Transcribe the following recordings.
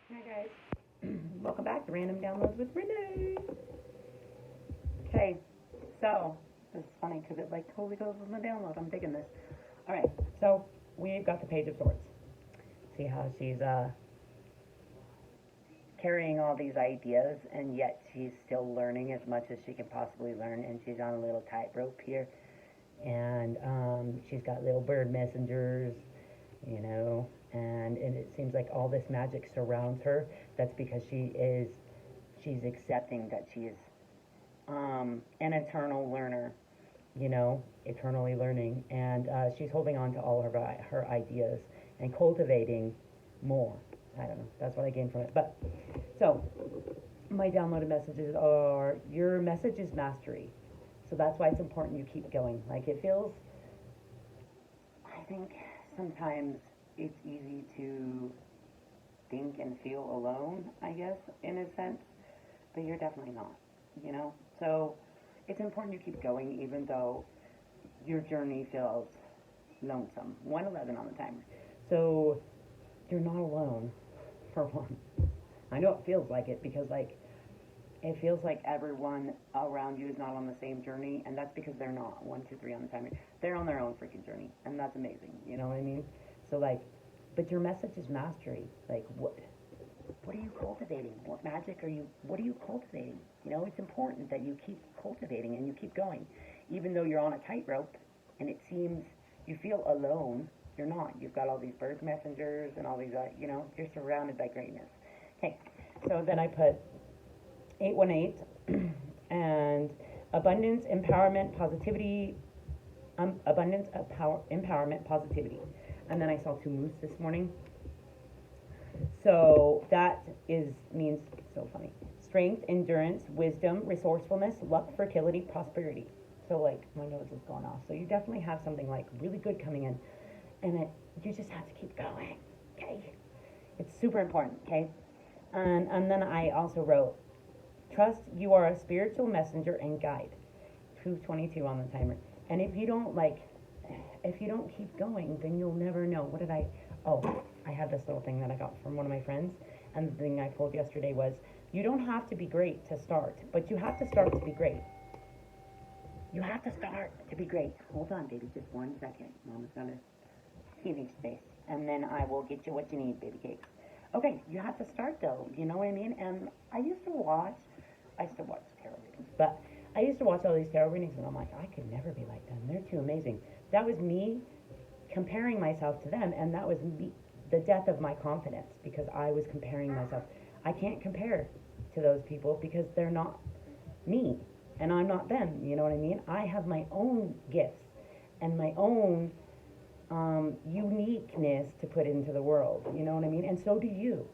Hi guys, welcome back to Random Downloads with Renee. Okay, so this is funny because it like totally goes with my download. I'm digging this. All right, so we've got the Page of Swords. See how she's carrying all these ideas, and yet she's still learning as much as she can possibly learn, and she's on a little tightrope here, and she's got little bird messengers, and it seems like all this magic surrounds her. That's because she's accepting that she is an eternal learner, eternally learning, and she's holding on to all her ideas and cultivating more. I don't know. That's what I gained from it. But so my downloaded messages are your message is mastery. So that's why it's important you keep going. Like it feels, I think sometimes it's easy to think and feel alone, I guess, in a sense, but you're definitely not. So it's important you keep going even though your journey feels lonesome. 111 on the timer. So you're not alone, for one. I know it feels like it because, like, it feels like everyone around you is not on the same journey, and that's because they're not. 1, 2, 3 on the timer. They're on their own freaking journey, and that's amazing. You know what I mean? So, like, but your message is mastery. Like, what are you cultivating? What are you cultivating? It's important that you keep cultivating and you keep going. Even though you're on a tightrope and it seems you feel alone, you're not. You've got all these bird messengers and all these, you're surrounded by greatness. Okay, so then I put 818 and abundance, empowerment, positivity, empowerment, positivity. And then I saw 2 moose this morning. So that means so funny. Strength, endurance, wisdom, resourcefulness, luck, fertility, prosperity. So like my nose is going off. So you definitely have something like really good coming in, and you just have to keep going. Okay, it's super important. Okay, and then I also wrote, trust you are a spiritual messenger and guide. 222 on the timer. And if you don't keep going, then you'll never know. What did I? Oh, I had this little thing that I got from one of my friends, and the thing I pulled yesterday was, you don't have to be great to start, but you have to start to be great. You have to start to be great. Hold on, baby, just 1 second. Mama's got a teenage face, and then I will get you what you need, baby cakes. Okay, you have to start though. You know what I mean? And I still watch tarot readings, but I used to watch all these tarot readings, and I'm like, I could never be like them. They're too amazing. That was me comparing myself to them, and that was me, the death of my confidence, because I was comparing myself. I can't compare to those people because they're not me and I'm not them. You know what I mean? I have my own gifts and my own uniqueness to put into the world. You know what I mean? And so do you.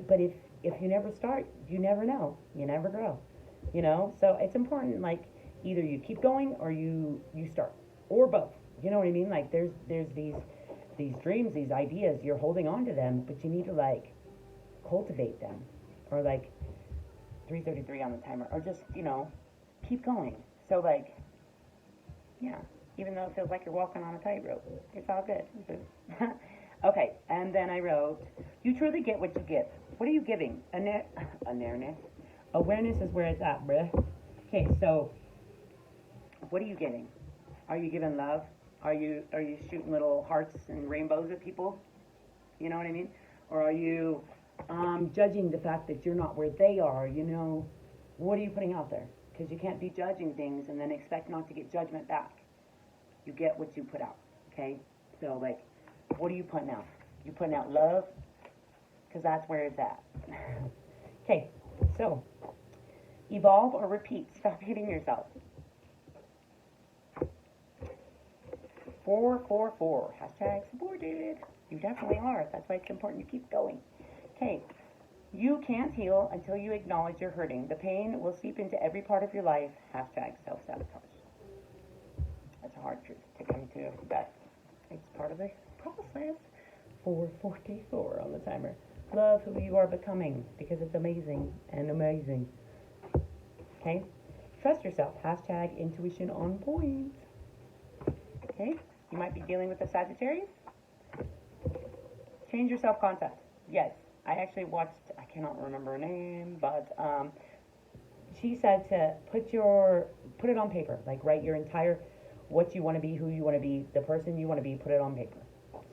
But if you never start, you never know. You never grow. So it's important. Like either you keep going or you start, or both. You know what I mean? Like there's these dreams, these ideas. You're holding on to them, but you need to like cultivate them, or like 333 on the timer, or just keep going. So like, yeah, even though it feels like you're walking on a tightrope, it's all good. Okay, and then I wrote, you truly get what you give. What are you giving? Awareness. Awareness is where it's at, bruh. Okay, so what are you giving? Are you giving love? Are you shooting little hearts and rainbows at people? You know what I mean? Or are you judging the fact that you're not where they are? What are you putting out there? Because you can't be judging things and then expect not to get judgment back. You get what you put out. Okay? So like, what are you putting out? You putting out love? Because that's where it's at. Okay, so evolve or repeat. Stop hating yourself. 444. Hashtag supported. You definitely are. That's why it's important you keep going. Okay. You can't heal until you acknowledge you're hurting. The pain will seep into every part of your life. Hashtag self-sabotage. That's a hard truth to come to, but it's part of the process. 444 on the timer. Love who you are becoming because it's amazing and amazing. Okay? Trust yourself. Hashtag intuition on point. Okay? You might be dealing with a Sagittarius. Change your self-concept. Yes. I actually watched, I cannot remember her name, but she said to put it on paper, like write your entire what you want to be, who you want to be, the person you want to be, put it on paper.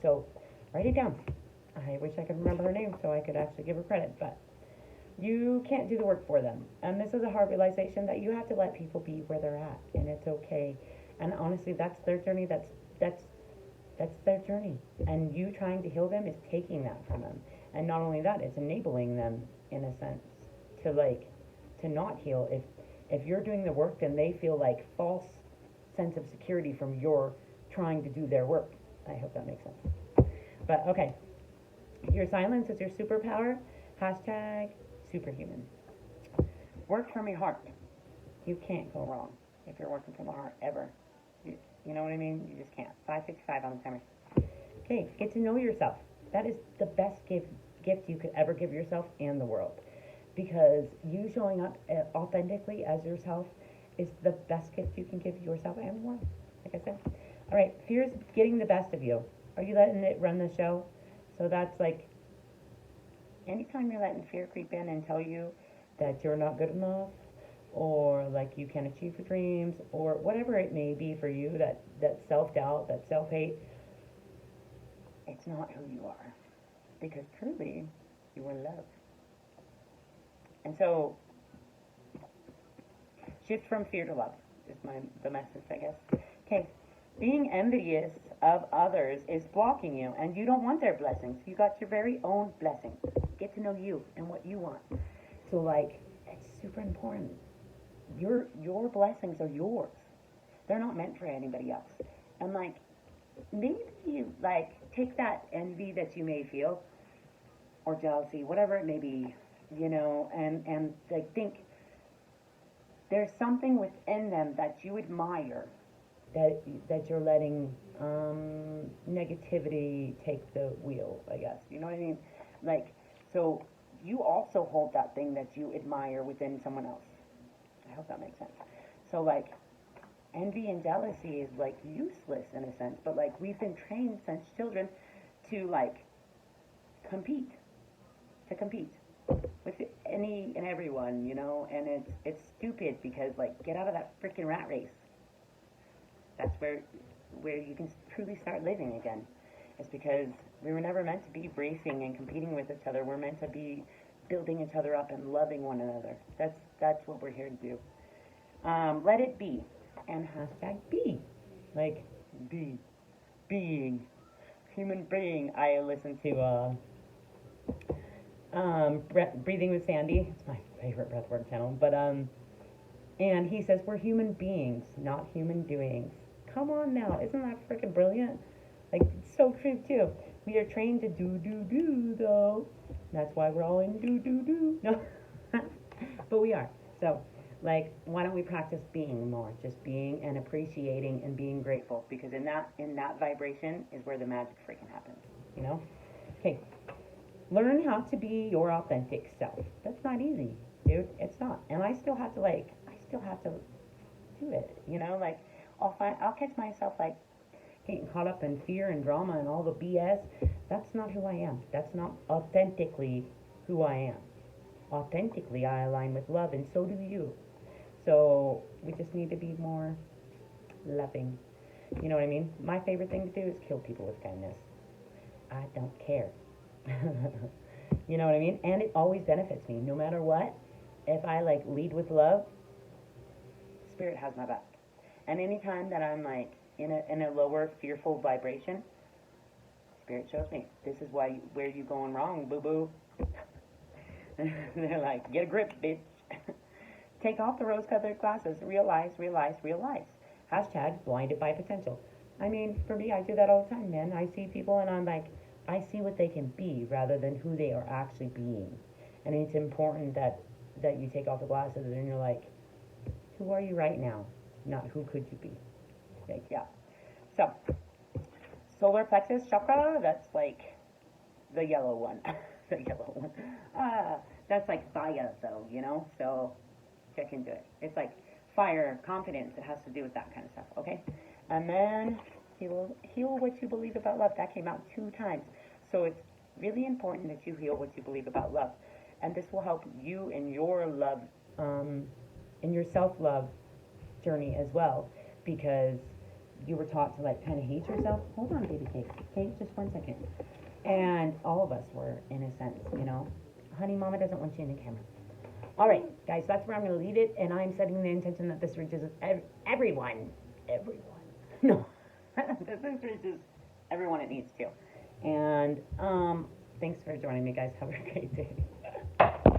So write it down. I wish I could remember her name so I could actually give her credit, but you can't do the work for them. And this is a hard realization that you have to let people be where they're at, and it's okay. And honestly, that's their journey. That's that's their journey. And you trying to heal them is taking that from them. And not only that, it's enabling them in a sense to to not heal. If you're doing the work, then they feel like false sense of security from your trying to do their work. I hope that makes sense. But okay, your silence is your superpower. Hashtag superhuman. Work from your heart. You can't go wrong if you're working from the heart ever. You know what I mean? You just can't. 5:55 on the timer. Okay, get to know yourself. That is the best gift you could ever give yourself and the world. Because you showing up authentically as yourself is the best gift you can give yourself and the world. Like I said. All right, fear's getting the best of you. Are you letting it run the show? So that's like anytime you're letting fear creep in and tell you that you're not good enough, or like you can't achieve your dreams, or whatever it may be for you, that self-doubt, that self-hate, it's not who you are. Because truly, you are loved. And so, shift from fear to love is the message, I guess. Okay, being envious of others is blocking you, and you don't want their blessings. You got your very own blessing. Get to know you and what you want. So, like, it's super important. Your blessings are yours. They're not meant for anybody else. And like, maybe you like take that envy that you may feel, or jealousy, whatever it may be, and like think there's something within them that you admire, that you're letting negativity take the wheel, I guess. You know what I mean? Like, so you also hold that thing that you admire within someone else. I hope that makes sense. So like, envy and jealousy is like useless in a sense, but like we've been trained since children to like compete with any and everyone, and it's stupid because like get out of that freaking rat race. That's where you can truly start living again. It's because we were never meant to be racing and competing with each other. We're meant to be building each other up and loving one another. That's what we're here to do. Let it be. And hashtag be. Like, being. Human being. I listen to Breathing with Sandy. It's my favorite breathwork channel. But, and he says we're human beings, not human doings. Come on now. Isn't that freaking brilliant? Like, it's so true, too. We are trained to do, though. That's why we're all in do. No. But we are. So, like, why don't we practice being more? Just being and appreciating and being grateful. Because in that vibration is where the magic freaking happens. Okay. Learn how to be your authentic self. That's not easy, dude. It's not. And I still have to do it. Like, I'll catch myself, like, getting caught up in fear and drama and all the BS. That's not who I am. That's not authentically who I am. Authentically, I align with love, and so do you. So we just need to be more loving. You know what I mean? My favorite thing to do is kill people with kindness. I don't care. You know what I mean? And it always benefits me, no matter what. If I like lead with love, Spirit has my back. And anytime that I'm like in a lower, fearful vibration, Spirit shows me this is where you going wrong, boo boo. They're like, get a grip, bitch. Take off the rose-colored glasses. Realize. Hashtag blinded by potential. I mean, for me, I do that all the time, man. I see people and I'm like, I see what they can be rather than who they are actually being. And it's important that you take off the glasses and you're like, who are you right now? Not who could you be. Like, yeah. So, solar plexus chakra, that's like the yellow one. The yellow one. That's like fire, though, So, check into it. It's like fire, confidence. It has to do with that kind of stuff, okay? And then heal what you believe about love. That came out 2 times. So it's really important that you heal what you believe about love. And this will help you in your love, in your self-love journey as well, because you were taught to like kind of hate yourself. Hold on, baby cake. Okay, just 1 second. And all of us were, in a sense, you know. Honey, mama doesn't want you in the camera. All right, guys, that's where I'm going to leave it, and I'm setting the intention that this reaches everyone. Everyone. No. That this reaches everyone it needs to. And thanks for joining me, guys. Have a great day.